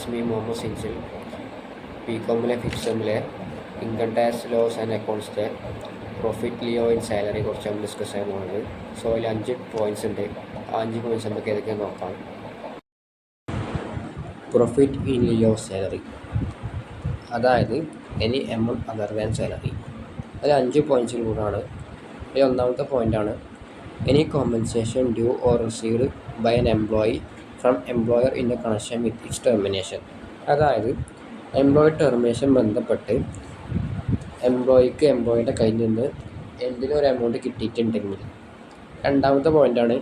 It's me Muhammad സിൻസിൽ ബികോമിലെ fifth സെമ്മിലെ ഇൻകം ടാക്സ് ലോസ് ആൻഡ് അക്കൗണ്ട്സിലെ പ്രോഫിറ്റ് ലിയോ ഇൻ സാലറിയെ കുറിച്ച് നമ്മൾ ഡിസ്കസ് ചെയ്യാൻ പോകുന്നത്. സോ അതിൽ 5 പോയിൻറ്റ്സ് ഉണ്ട്. ആ 5 പോയിൻറ്റ്സ് നമുക്ക് ഏതൊക്കെയാണ് നോക്കാം. പ്രോഫിറ്റ് ഇൻ ലിയോ സാലറി, അതായത് any amount other than salary. അതിൽ 5 പോയിൻറ്റ്സിൽ കൂടാണ്. അതിൽ ഒന്നാമത്തെ പോയിൻ്റാണ് any compensation due or received by an employee from employer in a connection with its termination. അതായത് എംപ്ലോയി ടെർമിനേഷൻ ബന്ധപ്പെട്ട് എംപ്ലോയിക്ക് എംപ്ലോയിയുടെ കയ്യിൽ നിന്ന് എന്തിനും ഒരു എമൗണ്ട് കിട്ടിയിട്ടുണ്ടെങ്കിൽ. രണ്ടാമത്തെ പോയിൻ്റാണ്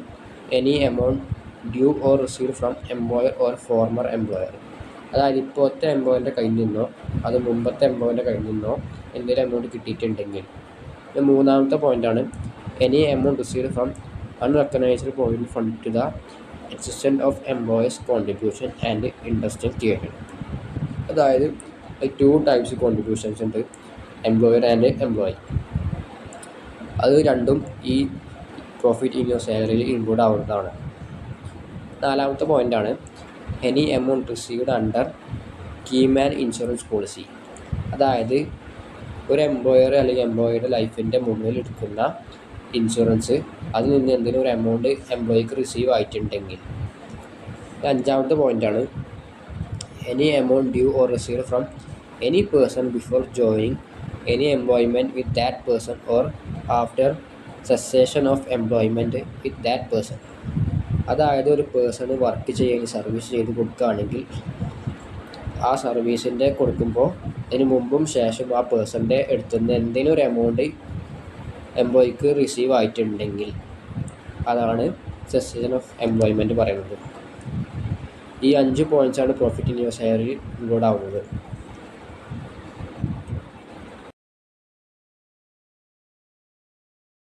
any amount due or received from employer or former employer. അതായത് ഇപ്പോഴത്തെ എംപ്ലോയിൻ്റെ കയ്യിൽ നിന്നോ അത് മുമ്പത്തെ എംപ്ലോയിൻ്റെ കയ്യിൽ നിന്നോ എന്തെങ്കിലും എമൗണ്ട് കിട്ടിയിട്ടുണ്ടെങ്കിൽ. മൂന്നാമത്തെ പോയിൻ്റാണ് any amount received from unrecognised provident fund to the existence of employer's contribution and interest creation. അതായത് 2 ടൈപ്സ് കോൺട്രിബ്യൂഷൻസ് ഉണ്ട്, എംപ്ലോയർ ആൻഡ് എംപ്ലോയി. അത് രണ്ടും ഈ പ്രോഫിറ്റ് ഇൻ യുവർ സാലറിയിൽ ഇൻക്ലൂഡ് ആവുന്നതാണ്. നാലാമത്തെ പോയിൻ്റാണ് any amount received under keyman insurance policy. അതായത് ഒരു എംപ്ലോയർ അല്ലെങ്കിൽ എംപ്ലോയിയുടെ ലൈഫിൻ്റെ മുന്നിൽ എടുക്കുന്ന ഇൻഷുറൻസ്, അതിൽ നിന്ന് എന്തെങ്കിലും ഒരു എമൗണ്ട് എംപ്ലോയിക്ക് റിസീവ് ആയിട്ടുണ്ടെങ്കിൽ. അഞ്ചാമത്തെ പോയിൻ്റാണ് any amount due or received from any person before joining any employment with that person or after cessation of employment with that person. അതായത് ഒരു പേഴ്സണ് വർക്ക് ചെയ്യാൻ സർവീസ് ചെയ്ത് കൊടുക്കുകയാണെങ്കിൽ ആ സർവീസിൻ്റെ കൊടുക്കുമ്പോൾ അതിന് മുമ്പും ശേഷം ആ പേഴ്സൻ്റെ അടുത്തുനിന്ന് എന്തെങ്കിലും ഒരു എമൗണ്ട് എംപ്ലോയിക്ക് റിസീവ് ആയിട്ടുണ്ടെങ്കിൽ അതാണ് സെസേഷൻ ഓഫ് എംപ്ലോയ്മെൻറ്റ് പറയുന്നത്. ഈ 5 പോയിൻറ്റ്സാണ് profit in your salary include ആവുന്നത്.